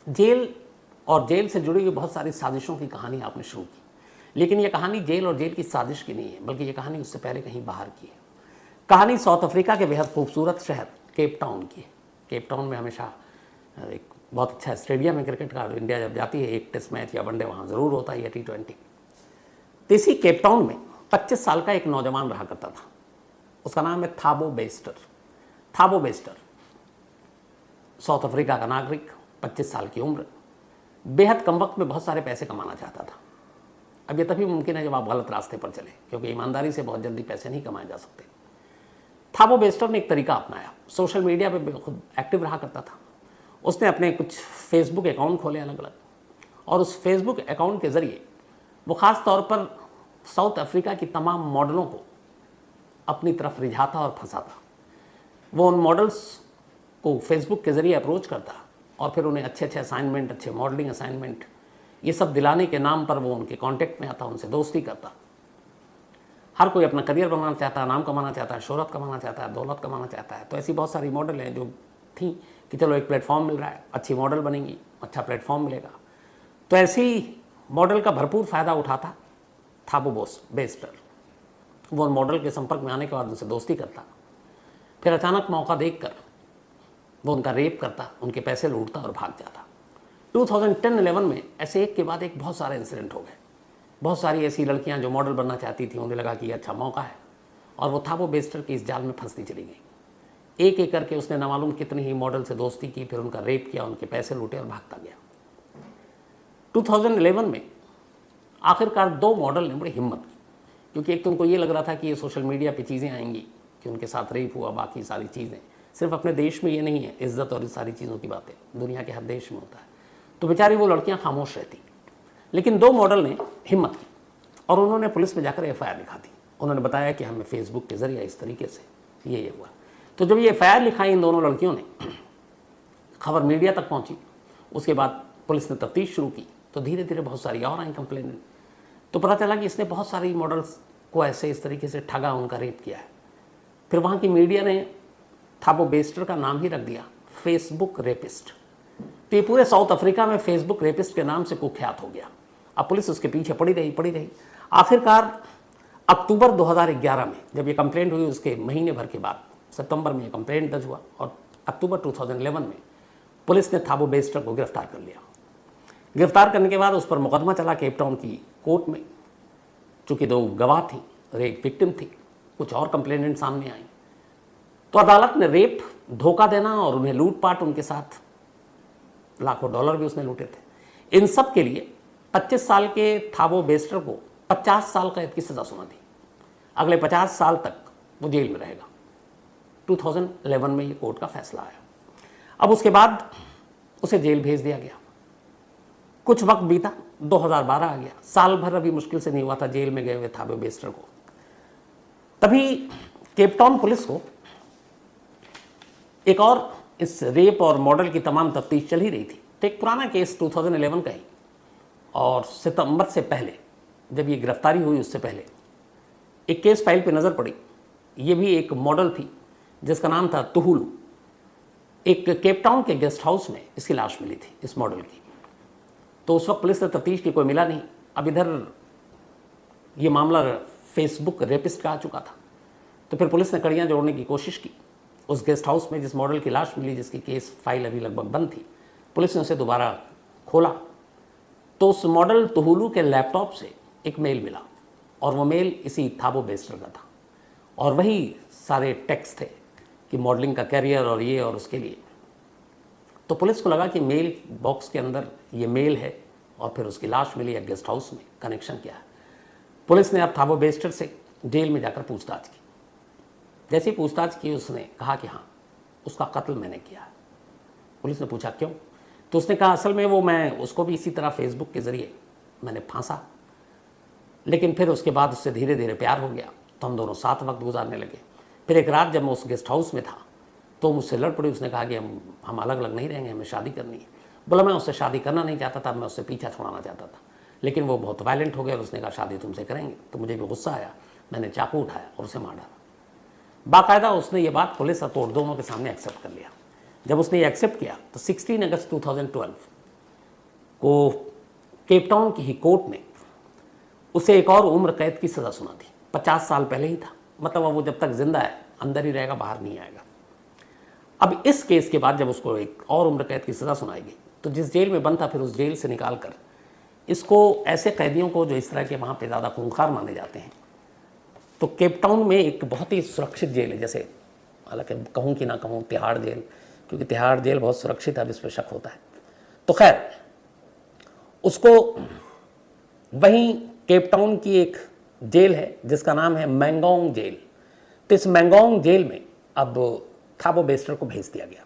Jail और jail से जुड़ी हुई बहुत सारी साजिशों की कहानी आपने शुरू की, लेकिन ये कहानी जेल और जेल की साजिश की नहीं है, बल्कि ये कहानी उससे पहले कहीं बाहर की है। कहानी साउथ अफ्रीका के बेहद खूबसूरत शहर केप टाउन की है। केप टाउन में हमेशा एक बहुत अच्छा स्टेडियम है क्रिकेट का, इंडिया जब जाती है एक टेस्ट मैच या वनडे वहाँ ज़रूर होता है, या T20। तो इसी केप टाउन में 25 साल का एक नौजवान रहा करता था। उसका नाम है थाबो बेस्टर। थाबो बेस्टर साउथ अफ्रीका का नागरिक, 25 साल की उम्र, बेहद कम वक्त में बहुत सारे पैसे कमाना चाहता था। अब ये तभी मुमकिन है जब आप गलत रास्ते पर चले, क्योंकि ईमानदारी से बहुत जल्दी पैसे नहीं कमाए जा सकते। थाबो बेस्टर ने एक तरीका अपनाया। सोशल मीडिया पे खुद एक्टिव रहा करता था। उसने अपने कुछ फेसबुक अकाउंट खोले अलग अलग, और उस फेसबुक अकाउंट के ज़रिए वो ख़ास तौर पर साउथ अफ्रीका की तमाम मॉडलों को अपनी तरफ रिझाता और फंसाता। वो उन मॉडल्स को फेसबुक के ज़रिए अप्रोच करता और फिर उन्हें अच्छे अच्छे असाइनमेंट, अच्छे मॉडलिंग असाइनमेंट, ये सब दिलाने के नाम पर वो उनके कांटेक्ट में आता, उनसे दोस्ती करता। हर कोई अपना करियर बनाना चाहता है, नाम कमाना चाहता है, शोहरत कमाना चाहता है, दौलत कमाना चाहता है। तो ऐसी बहुत सारी मॉडल हैं जो थी कि चलो एक प्लेटफॉर्म मिल रहा है, अच्छी मॉडल बनेंगी, अच्छा प्लेटफॉर्म मिलेगा। तो ऐसी मॉडल का भरपूर फ़ायदा उठाता थाबो बेस्टर। वो उन मॉडल के संपर्क में आने के बाद उनसे दोस्ती करता, फिर अचानक मौका देखकर वो उनका रेप करता, उनके पैसे लूटता और भाग जाता। 2010-11 में ऐसे एक के बाद एक बहुत सारे इंसिडेंट हो गए। बहुत सारी ऐसी लड़कियां जो मॉडल बनना चाहती थी, उन्हें लगा कि ये अच्छा मौका है, और वो थाबो बेस्टर की इस जाल में फंसती चली गई। एक एक करके उसने ना मालूम कितनी ही मॉडल से दोस्ती की, फिर उनका रेप किया, उनके पैसे लूटे और भागता गया। 2011 में आखिरकार 2 मॉडल ने बड़ी हिम्मत की, क्योंकि एक तो उनको ये लग रहा था कि ये सोशल मीडिया पे चीज़ें आएंगी कि उनके साथ रेप हुआ, बाकी सारी चीज़ें। सिर्फ अपने देश में ये नहीं है, इज्जत और इस सारी चीज़ों की बातें दुनिया के हर देश में होता है। तो बेचारी वो लड़कियां खामोश रहती। लेकिन 2 मॉडल ने हिम्मत की और उन्होंने पुलिस में जाकर FIR लिखा दी। उन्होंने बताया कि हमें फेसबुक के ज़रिए इस तरीके से ये हुआ। तो जब ये FIR लिखाई इन दोनों लड़कियों ने, खबर मीडिया तक पहुंची। उसके बाद पुलिस ने तफ्तीश शुरू की, तो धीरे धीरे बहुत सारी और आई कंप्लेन। तो पता चला कि इसने बहुत सारी मॉडल्स को ऐसे इस तरीके से ठगा, उनका रेप किया है। फिर वहाँ की मीडिया ने थाबो बेस्टर का नाम ही रख दिया फेसबुक रेपिस्ट। तो ये पूरे साउथ अफ्रीका में फेसबुक रेपिस्ट के नाम से कुख्यात हो गया। अब पुलिस उसके पीछे पड़ी रही। आखिरकार अक्टूबर 2011 में जब ये कंप्लेंट हुई, उसके महीने भर के बाद सितंबर में ये कंप्लेंट दर्ज हुआ, और अक्टूबर 2011 में पुलिस ने थाबो बेस्टर को गिरफ्तार कर लिया। गिरफ्तार करने के बाद उस पर मुकदमा चला केप टाउन की कोर्ट में। चूँकि 2 गवाह थी और एक विक्टिम थी, कुछ और कंप्लेनेंट सामने आई, तो अदालत ने रेप, धोखा देना और उन्हें लूटपाट, उनके साथ लाखों डॉलर भी उसने लूटे थे, इन सब के लिए 25 साल के थाबो बेस्टर को 50 साल कैद की सज़ा सुना दी। अगले 50 साल तक वो जेल में रहेगा। 2011 में ये कोर्ट का फैसला आया। अब उसके बाद उसे जेल भेज दिया गया। कुछ वक्त बीता, 2012 आ गया, साल भर अभी मुश्किल से नहीं हुआ था जेल में गए हुए थाबो बेस्टर को। तभी केप टाउन पुलिस को एक और इस रेप और मॉडल की तमाम तफ्तीश चल ही रही थी। तो एक पुराना केस 2011 का ही, और सितंबर से पहले जब ये गिरफ्तारी हुई उससे पहले एक केस फाइल पे नज़र पड़ी। ये भी एक मॉडल थी जिसका नाम था तुहुलू। एक केप टाउन के गेस्ट हाउस में इसकी लाश मिली थी, इस मॉडल की। तो उस वक्त पुलिस ने तफ्तीश की, कोई मिला नहीं। अब इधर ये मामला फेसबुक रेपिस्ट का आ चुका था। तो फिर पुलिस ने कड़ियाँ जोड़ने की कोशिश की। उस गेस्ट हाउस में जिस मॉडल की लाश मिली, जिसकी केस फाइल अभी लगभग बंद थी, पुलिस ने उसे दोबारा खोला। तो उस मॉडल तुहुलू के लैपटॉप से एक मेल मिला, और वो मेल इसी थाबो बेस्टर का था, और वही सारे टेक्स्ट थे कि मॉडलिंग का कैरियर और ये और उसके लिए। तो पुलिस को लगा कि मेल बॉक्स के अंदर ये मेल है, और फिर उसकी लाश मिली है गेस्ट हाउस में, कनेक्शन क्या है। पुलिस ने अब थाबो बेस्टर से जेल में जाकर पूछताछ की। जैसी पूछताछ की, उसने कहा कि हाँ, उसका कत्ल मैंने किया है। पुलिस ने पूछा क्यों? तो उसने कहा असल में वो मैं उसको भी इसी तरह फेसबुक के ज़रिए मैंने फांसा, लेकिन फिर उसके बाद उससे धीरे धीरे प्यार हो गया, तो हम दोनों साथ वक्त गुजारने लगे। फिर एक रात जब मैं उस गेस्ट हाउस में था तो मुझसे लड़ पड़ी। उसने कहा कि हम अलग अलग नहीं रहेंगे, हमें शादी करनी है। बोला मैं उससे शादी करना नहीं चाहता था, मैं उससे पीछा छुड़ाना चाहता था, लेकिन वो बहुत वायलेंट हो गया और उसने कहा शादी तुमसे करेंगे। तो मुझे भी गुस्सा आया, मैंने चाकू उठाया और उसे मार डाला। बाकायदा उसने ये बात पुलिस और कोर्ट दोनों के सामने एक्सेप्ट कर लिया। जब उसने ये एक्सेप्ट किया तो 16 अगस्त 2012 को केप टाउन की ही कोर्ट ने उसे एक और उम्र कैद की सज़ा सुना दी। 50 साल पहले ही था, मतलब अब वो जब तक जिंदा है अंदर ही रहेगा, बाहर नहीं आएगा। अब इस केस के बाद जब उसको एक और उम्र कैद की सज़ा सुनाई गई तो जिस जेल में बंद था फिर उस जेल से निकाल कर इसको ऐसे कैदियों को जो इस तरह के वहाँ पे ज़्यादा खूंखार माने जाते हैं, तो केप टाउन में एक बहुत ही सुरक्षित जेल है, जैसे हालांकि कहूँ कि ना कहूँ तिहाड़ जेल, क्योंकि तिहाड़ जेल बहुत सुरक्षित है, अब इस पर शक होता है। तो खैर उसको वहीं केप टाउन की एक जेल है जिसका नाम है मैंगोंग जेल, तो इस मैंगोंग जेल में अब थाबो बेस्टर को भेज दिया गया।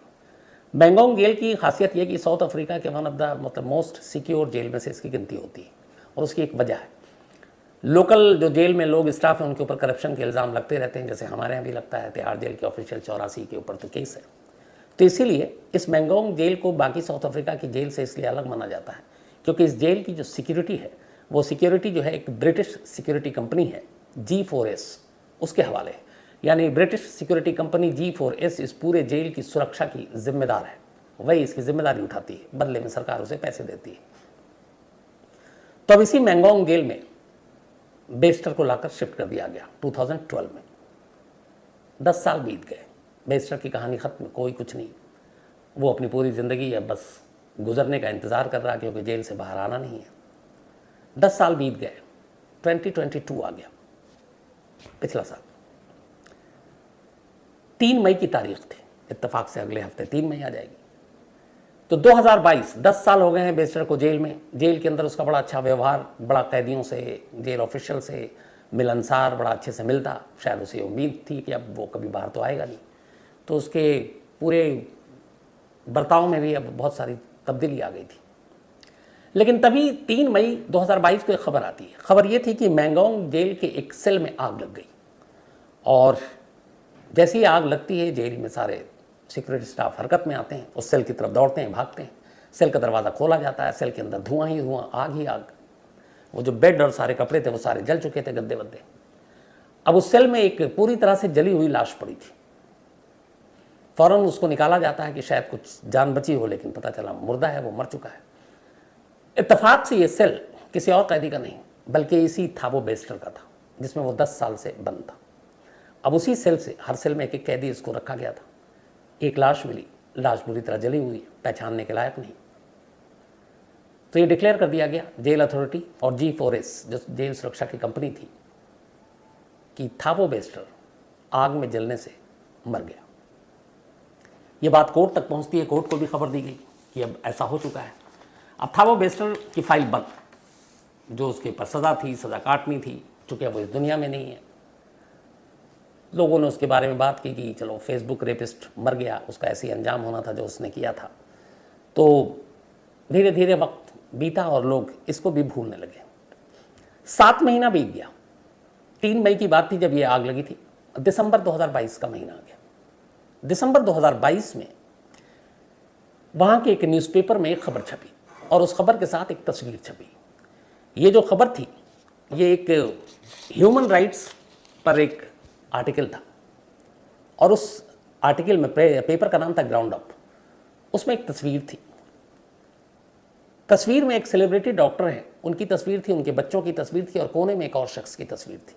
मैंगोंग जेल की खासियत यह कि साउथ अफ्रीका के वन ऑफ द मतलब मोस्ट सिक्योर जेल में से इसकी गिनती होती है, और उसकी एक वजह है, लोकल जो जेल में लोग स्टाफ हैं उनके ऊपर करप्शन के इल्ज़ाम लगते रहते हैं, जैसे हमारे यहाँ भी लगता है। तिहाड़ जेल के ऑफिशियल 84 के ऊपर तो केस है, तो इसीलिए इस मैंगोंग जेल को बाकी साउथ अफ्रीका की जेल से इसलिए अलग माना जाता है क्योंकि इस जेल की जो सिक्योरिटी है वो सिक्योरिटी जो है एक ब्रिटिश सिक्योरिटी कंपनी है G4S उसके हवाले है। यानी ब्रिटिश सिक्योरिटी कंपनी G4S इस पूरे जेल की सुरक्षा की जिम्मेदार है, वही इसकी जिम्मेदारी उठाती है, बदले में सरकार उसे पैसे देती है। तो अब इसी मैंगोंग जेल में बेस्टर को लाकर शिफ्ट कर दिया गया 2012 में। 10 साल बीत गए, बेस्टर की कहानी खत्म, कोई कुछ नहीं, वो अपनी पूरी ज़िंदगी अब बस गुजरने का इंतज़ार कर रहा क्योंकि जेल से बाहर आना नहीं है। 10 साल बीत गए, 2022 आ गया, पिछला साल 3 मई की तारीख थी, इत्तेफाक से अगले हफ्ते 3 मई आ जाएगी। तो 2022 10 साल हो गए हैं बेस्टर को जेल में। जेल के अंदर उसका बड़ा अच्छा व्यवहार, बड़ा कैदियों से, जेल ऑफिशियल से मिलनसार, बड़ा अच्छे से मिलता। शायद उसे उम्मीद थी कि अब वो कभी बाहर तो आएगा नहीं, तो उसके पूरे बर्ताव में भी अब बहुत सारी तब्दीली आ गई थी। लेकिन तभी 3 मई 2022 को एक खबर आती है। खबर ये थी कि मैंगोंग जेल के एक सेल में आग लग गई, और जैसे ही आग लगती है जेल में सारे सिक्योरिटी स्टाफ हरकत में आते हैं, उस सेल की तरफ दौड़ते हैं, भागते हैं। सेल का दरवाज़ा खोला जाता है, सेल के अंदर धुआं ही धुआं, आग ही आग। वो जो बेड और सारे कपड़े थे वो सारे जल चुके थे, गद्दे वद्दे। अब उस सेल में एक पूरी तरह से जली हुई लाश पड़ी थी। फौरन उसको निकाला जाता है कि शायद कुछ जान बची हो, लेकिन पता चला मुर्दा है, वो मर चुका है। इत्तेफाक से ये सेल किसी और कैदी का नहीं बल्कि इसी थाबो बेस्टर का था जिसमें वो 10 साल से बंद था। अब उसी सेल से, हर सेल में एक कैदी इसको रखा गया था। एक लाश मिली, लाश बुरी तरह जली हुई, पहचानने के लायक नहीं। तो ये डिक्लेयर कर दिया गया जेल अथॉरिटी और G4S जो जेल सुरक्षा की कंपनी थी कि थाबो बेस्टर आग में जलने से मर गया। ये बात कोर्ट तक पहुंचती है, कोर्ट को भी खबर दी गई कि अब ऐसा हो चुका है। अब थाबो बेस्टर की फाइल बंद, जो उसके ऊपर सज़ा थी, सज़ा काटनी थी, चूँकि वो इस दुनिया में नहीं है। लोगों ने उसके बारे में बात की कि चलो फेसबुक रेपिस्ट मर गया, उसका ऐसे ही अंजाम होना था जो उसने किया था। तो धीरे धीरे वक्त बीता और लोग इसको भी भूलने लगे। 7 महीना बीत गया। 3 मई की बात थी जब ये आग लगी थी। दिसंबर 2022 का महीना आ गया। दिसंबर 2022 में वहाँ के एक न्यूज़पेपर में एक खबर छपी, और उस खबर के साथ एक तस्वीर छपी। ये जो खबर थी ये एक ह्यूमन राइट्स पर एक आर्टिकल था, और उस आर्टिकल में पेपर का नाम था ग्राउंड अप। उसमें एक तस्वीर थी। तस्वीर में एक सेलिब्रिटी डॉक्टर है, उनकी तस्वीर थी, उनके बच्चों की तस्वीर थी, और कोने में एक और शख्स की तस्वीर थी।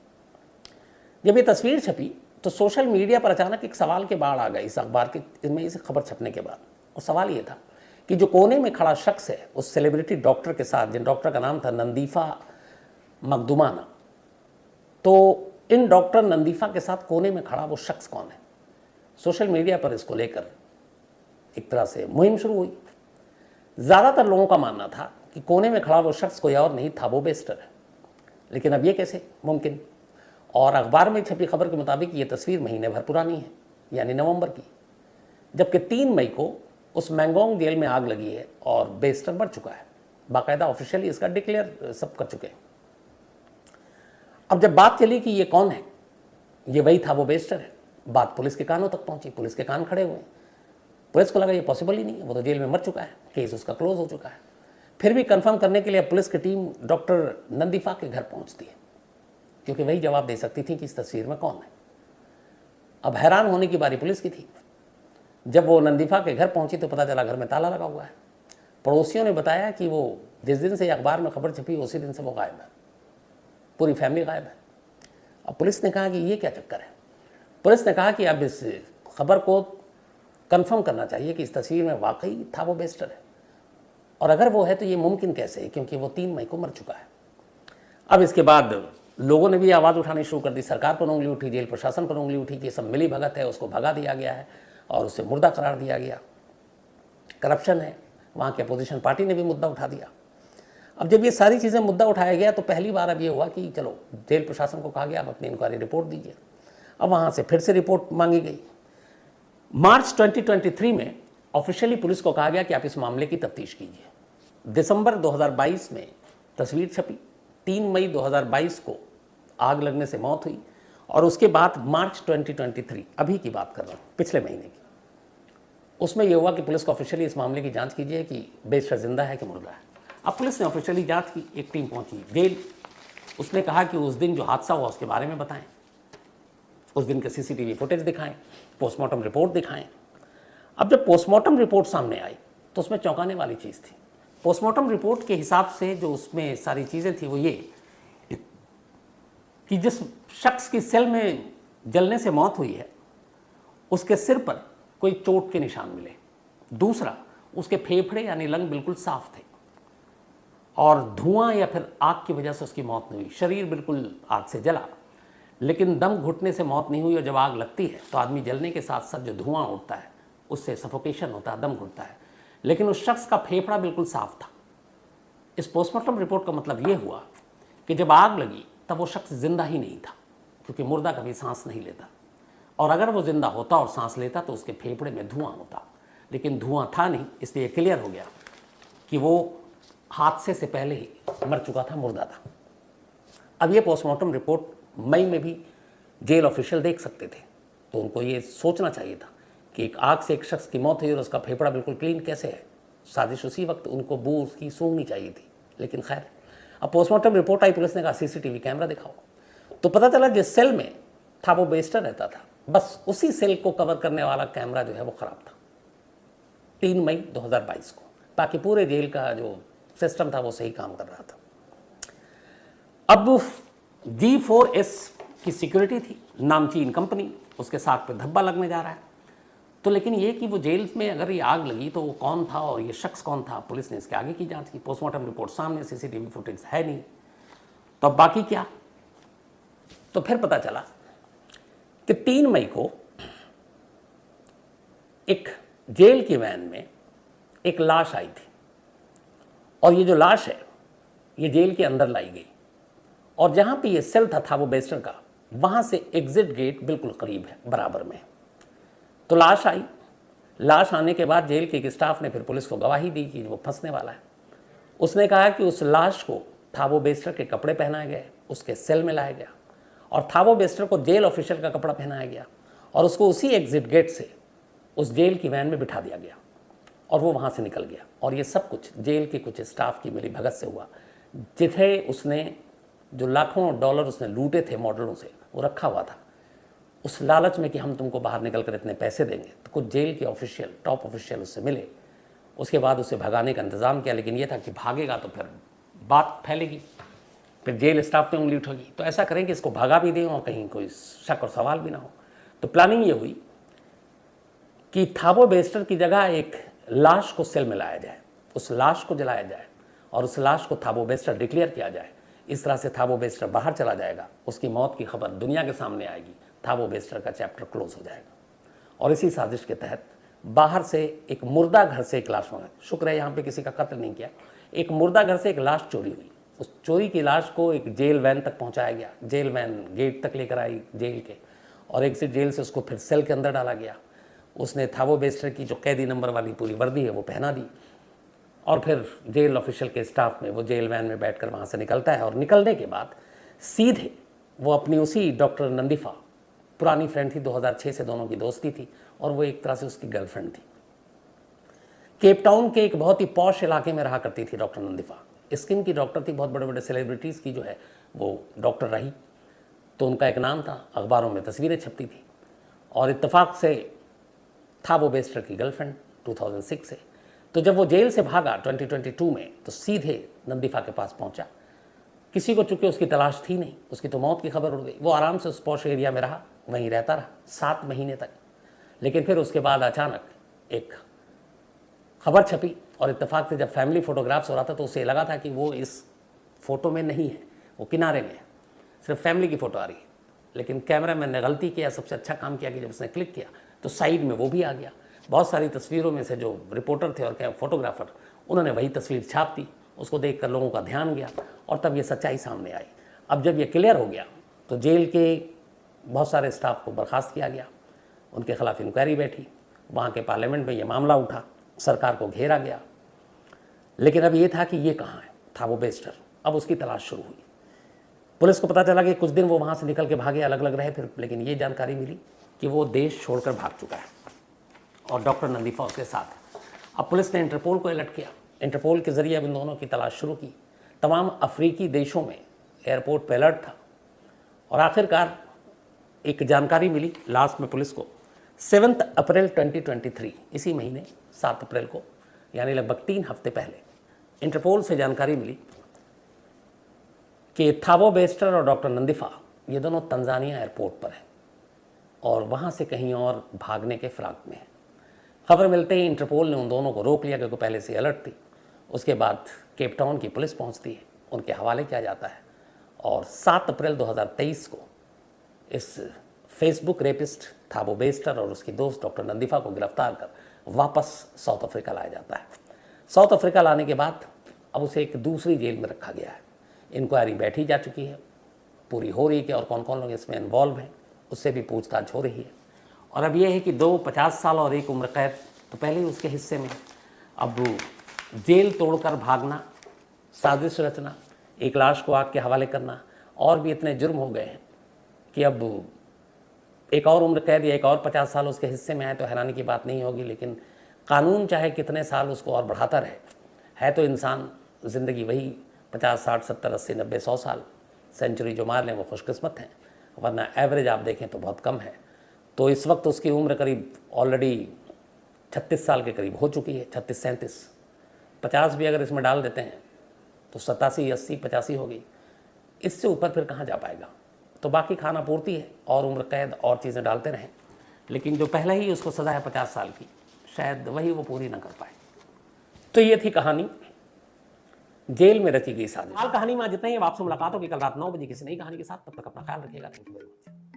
जब ये तस्वीर छपी तो सोशल मीडिया पर अचानक एक सवाल के बाढ़ आ गई इस अखबार के में, इस खबर छपने के बाद। और सवाल ये था कि जो कोने में खड़ा शख्स है उस सेलिब्रिटी डॉक्टर के साथ, जिन डॉक्टर का नाम था नंदीफा मकदुमाना, तो इन डॉक्टर नंदीफा के साथ कोने में खड़ा वो शख्स कौन है। सोशल मीडिया पर इसको लेकर एक तरह से मुहिम शुरू हुई। ज़्यादातर लोगों का मानना था कि कोने में खड़ा वो शख्स कोई और नहीं, थाबो बेस्टर है। लेकिन अब ये कैसे मुमकिन। और अखबार में छपी खबर के मुताबिक ये तस्वीर महीने भर पुरानी है, यानी नवंबर की, जबकि 3 मई को उस मैंगोंग जेल में आग लगी है और बेस्टर मर चुका है। बाकायदा ऑफिशियली इसका डिक्लेयर सब कर चुके हैं। अब जब बात चली कि ये कौन है, ये वही थाबो बेस्टर है, बात पुलिस के कानों तक पहुंची। पुलिस के कान खड़े हुए। पुलिस को लगा ये पॉसिबल ही नहीं है, वो तो जेल में मर चुका है, केस उसका क्लोज हो चुका है। फिर भी कंफर्म करने के लिए पुलिस की टीम डॉक्टर नंदीफा के घर पहुंचती है, क्योंकि वही जवाब दे सकती थी कि इस तस्वीर में कौन है। अब हैरान होने की बारी पुलिस की थी। जब वो नंदीफा के घर पहुंची तो पता चला घर में ताला लगा हुआ है। पड़ोसियों ने बताया कि वो जिस दिन से अखबार में खबर छपी उसी दिन से वो गायब है, पूरी फैमिली गायब है। अब पुलिस ने कहा कि ये क्या चक्कर है। पुलिस ने कहा कि अब इस खबर को कंफर्म करना चाहिए कि इस तस्वीर में वाकई थाबो बेस्टर है, और अगर वो है तो ये मुमकिन कैसे है, क्योंकि वो 3 मई को मर चुका है। अब इसके बाद लोगों ने भी आवाज़ उठानी शुरू कर दी, सरकार पर उंगली उठी, जेल प्रशासन पर उंगली उठी कि सब मिली भगत है, उसको भगा दिया गया है और उसे मुर्दा करार दिया गया, करप्शन है। वहाँ के अपोजिशन पार्टी ने भी मुद्दा उठा दिया। अब जब ये सारी चीज़ें मुद्दा उठाया गया तो पहली बार अब ये हुआ कि चलो जेल प्रशासन को कहा गया आप अपनी इंक्वायरी रिपोर्ट दीजिए। अब वहाँ से फिर से रिपोर्ट मांगी गई। मार्च 2023 में ऑफिशियली पुलिस को कहा गया कि आप इस मामले की तफ्तीश कीजिए। दिसंबर 2022 में तस्वीर छपी, 3 मई 2022 को आग लगने से मौत हुई, और उसके बाद मार्च 2023 अभी की बात कर रहा हूँ, पिछले महीने की, उसमें यह हुआ कि पुलिस को ऑफिशियली इस मामले की जांच कीजिए कि बेस्टर जिंदा है कि मुर्दा है। अब पुलिस ने ऑफिशियली जांच की, एक टीम पहुंची जेल। उसने कहा कि उस दिन जो हादसा हुआ उसके बारे में बताएं, उस दिन के सीसीटीवी फुटेज दिखाएं, पोस्टमार्टम रिपोर्ट दिखाएं। अब जब पोस्टमार्टम रिपोर्ट सामने आई तो उसमें चौंकाने वाली चीज़ थी। पोस्टमार्टम रिपोर्ट के हिसाब से जो उसमें सारी चीज़ें थी वो ये कि जिस शख्स की सेल में जलने से मौत हुई है उसके सिर पर कोई चोट के निशान मिले। दूसरा, उसके फेफड़े यानी लंग बिल्कुल साफ थे और धुआं या फिर आग की वजह से उसकी मौत नहीं हुई। शरीर बिल्कुल आग से जला, लेकिन दम घुटने से मौत नहीं हुई। और जब आग लगती है तो आदमी जलने के साथ साथ जो धुआं उठता है उससे सफोकेशन होता है, दम घुटता है, लेकिन उस शख्स का फेफड़ा बिल्कुल साफ था। इस पोस्टमार्टम रिपोर्ट का मतलब ये हुआ कि जब आग लगी तब वो शख्स जिंदा ही नहीं था, क्योंकि मुर्दा कभी सांस नहीं लेता, और अगर वो जिंदा होता और सांस लेता तो उसके फेफड़े में धुआं होता, लेकिन धुआं था नहीं। इसलिए क्लियर हो गया कि वो हादसे से पहले ही मर चुका था, मुर्दा था। अब ये पोस्टमार्टम रिपोर्ट मई में भी जेल ऑफिशियल देख सकते थे, तो उनको ये सोचना चाहिए था कि एक आग से एक शख्स की मौत हुई और उसका फेफड़ा बिल्कुल क्लीन कैसे है। साजिश उसी वक्त उनको बू उसकी सूंघनी चाहिए थी, लेकिन खैर। अब पोस्टमार्टम रिपोर्ट आई, पुलिस ने कहा सीसीटीवी कैमरा दिखाओ, तो पता चला जिस सेल में थाबो बेस्टर रहता था बस उसी सेल को कवर करने वाला कैमरा जो है वो खराब था 3 मई 2022 को। बाकी पूरे जेल का जो सिस्टम था वो सही काम कर रहा था। अब G4S की सिक्योरिटी थी, नामचीन कंपनी, उसके साथ पे धब्बा लगने जा रहा है। तो लेकिन ये कि वो जेल में अगर ये आग लगी तो वो कौन था और ये शख्स कौन था, पुलिस ने इसके आगे की जांच की। पोस्टमार्टम रिपोर्ट सामने, सीसीटीवी फुटेज है नहीं, तो अब बाकी क्या। तो फिर पता चला कि 3 मई को एक जेल की वैन में एक लाश आई थी, और ये जो लाश है ये जेल के अंदर लाई गई, और जहां पे ये सेल था वो बेस्टर का, वहां से एग्जिट गेट बिल्कुल करीब है, बराबर में। तो लाश आई। लाश आने के बाद जेल के एक स्टाफ ने फिर पुलिस को गवाही दी कि वो फंसने वाला है। उसने कहा कि उस लाश को थाबो बेस्टर के कपड़े पहनाए गए, उसके सेल में लाया गया, और थाबो बेस्टर को जेल ऑफिशियल का कपड़ा पहनाया गया, और उसको उसी एग्जिट गेट से उस जेल की वैन में बिठा दिया गया, और वो वहाँ से निकल गया। और ये सब कुछ जेल के कुछ स्टाफ की मिली भगत से हुआ, जिथे उसने जो लाखों डॉलर उसने लूटे थे मॉडलों से, वो रखा हुआ था उस लालच में कि हम तुमको बाहर निकल कर इतने पैसे देंगे। तो कुछ जेल के ऑफिशियल, टॉप ऑफिशियल उससे मिले, उसके बाद उसे भगाने का इंतज़ाम किया, लेकिन ये था कि भागेगा तो फिर बात फैलेगी, फिर जेल स्टाफ पे उंगली उठेगी। तो ऐसा करें कि इसको भगा भी दें और कहीं कोई शक और सवाल भी ना हो। तो प्लानिंग ये हुई कि थाबो बेस्टर की जगह एक लाश को सेल में लाया जाए, उस लाश को जलाया जाए, और उस लाश को थाबो बेस्टर डिक्लेयर किया जाए। इस तरह से थाबो बेस्टर बाहर चला जाएगा, उसकी मौत की खबर दुनिया के सामने आएगी, थाबो बेस्टर का चैप्टर क्लोज हो जाएगा। और इसी साजिश के तहत बाहर से एक मुर्दा घर से एक लाश मंगाई। शुक्र है यहाँ पे किसी का कत्ल नहीं किया। एक मुर्दा घर से एक लाश चोरी हुई, उस चोरी की लाश को एक जेल वैन तक पहुँचाया गया, जेल वैन गेट तक लेकर आई जेल के, और एग्जिट जेल से उसको फिर सेल के अंदर डाला गया। उसने थाबो बेस्टर की जो कैदी नंबर वाली पूरी वर्दी है वो पहना दी, और फिर जेल ऑफिशियल के स्टाफ में वो जेल वैन में बैठकर वहाँ से निकलता है। और निकलने के बाद सीधे वो अपनी उसी डॉक्टर नंदीफा, पुरानी फ्रेंड थी, 2006 से दोनों की दोस्ती थी, और वो एक तरह से उसकी गर्लफ्रेंड थी। केप टाउन के एक बहुत ही पॉश इलाके में रहा करती थी डॉक्टर नंदीफा, स्किन की डॉक्टर थी, बहुत बड़े बड़े सेलिब्रिटीज़ की जो है वो डॉक्टर रही, तो उनका एक नाम था, अखबारों में तस्वीरें छपती थी। और इत्तेफाक से थाबो बेस्टर की गर्लफ्रेंड 2006 से, तो जब वो जेल से भागा 2022 में, तो सीधे नंदीफा के पास पहुंचा। किसी को चूंकि उसकी तलाश थी नहीं, उसकी तो मौत की खबर उड़ गई। वो आराम से उस पॉश एरिया में रहा, वहीं रहता रहा 7 महीने तक। लेकिन फिर उसके बाद अचानक एक खबर छपी, और इत्तेफाक से जब फैमिली फोटोग्राफ्स हो रहा था तो उसे लगा था कि वो इस फोटो में नहीं है, वो किनारे में है, सिर्फ फैमिली की फ़ोटो आ रही है। लेकिन कैमरामैन ने गलती किया, सबसे अच्छा काम किया कि जब उसने क्लिक किया तो साइड में वो भी आ गया। बहुत सारी तस्वीरों में से जो रिपोर्टर थे और क्या फोटोग्राफर, उन्होंने वही तस्वीर छाप दी। उसको देखकर लोगों का ध्यान गया और तब ये सच्चाई सामने आई। अब जब ये क्लियर हो गया तो जेल के बहुत सारे स्टाफ को बर्खास्त किया गया, उनके खिलाफ इंक्वायरी बैठी, वहाँ के पार्लियामेंट में ये मामला उठा, सरकार को घेरा गया। लेकिन अब ये था कि ये कहाँ है थाबो बेस्टर। अब उसकी तलाश शुरू हुई। पुलिस को पता चला कि कुछ दिन वो वहाँ से निकल के भागे, अलग अलग रहे फिर, लेकिन ये जानकारी मिली कि वो देश छोड़कर भाग चुका है और डॉक्टर नंदीफा उसके साथ है। अब पुलिस ने इंटरपोल को अलर्ट किया। इंटरपोल के जरिए अब इन दोनों की तलाश शुरू की। तमाम अफ्रीकी देशों में एयरपोर्ट पर अलर्ट था और आखिरकार एक जानकारी मिली लास्ट में पुलिस को 7 अप्रैल 2023, इसी महीने 7 अप्रैल को, यानी लगभग 3 हफ्ते पहले इंटरपोल से जानकारी मिली कि थाबो बेस्टर और डॉक्टर नंदीफा ये दोनों तंजानिया एयरपोर्ट पर हैं और वहाँ से कहीं और भागने के फिराक में है। खबर मिलते ही इंटरपोल ने उन दोनों को रोक लिया क्योंकि पहले से अलर्ट थी। उसके बाद केप टाउन की पुलिस पहुँचती है, उनके हवाले किया जाता है और 7 अप्रैल 2023 को इस फेसबुक रेपिस्ट थाबो बेस्टर और उसकी दोस्त डॉक्टर नंदीफा को गिरफ्तार कर वापस साउथ अफ्रीका लाया जाता है। साउथ अफ्रीका लाने के बाद अब उसे एक दूसरी जेल में रखा गया है। इंक्वायरी बैठी जा चुकी है, पूरी हो रही है कि और कौन कौन लोग इसमें इन्वॉल्व हैं, उससे भी पूछताछ हो रही है। और अब यह है कि 2 50 साल और 1 उम्र कैद तो पहले ही उसके हिस्से में। अब जेल तोड़कर भागना, साजिश रचना, एक लाश को आग के हवाले करना, और भी इतने जुर्म हो गए हैं कि अब एक और उम्र कैद या एक और 50 साल उसके हिस्से में आए तो हैरानी की बात नहीं होगी। लेकिन कानून चाहे कितने साल उसको और बढ़ाता रहे, है तो इंसान ज़िंदगी वही 50 60 70 80 90 100 साल। सेंचुरी जो मार लें वो खुशकिस्मत हैं, वरना एवरेज आप देखें तो बहुत कम है। तो इस वक्त उसकी उम्र करीब ऑलरेडी 36 साल के करीब हो चुकी है, 36 37। 50 भी अगर इसमें डाल देते हैं तो 87 80 85 होगी। इससे ऊपर फिर कहाँ जा पाएगा। तो बाकी खाना पूर्ति है और उम्र कैद और चीज़ें डालते रहें, लेकिन जो पहले ही उसको सज़ा है 50 साल की, शायद वही वो पूरी ना कर पाए। तो ये थी कहानी, जेल में रची गई साजिश। कहानी में जितना ही, अब आपसे मुलाकात होगी कल रात 9 बजे किसी नई कहानी के साथ। तब तक अपना ख्याल रखिएगा। Thank you very much.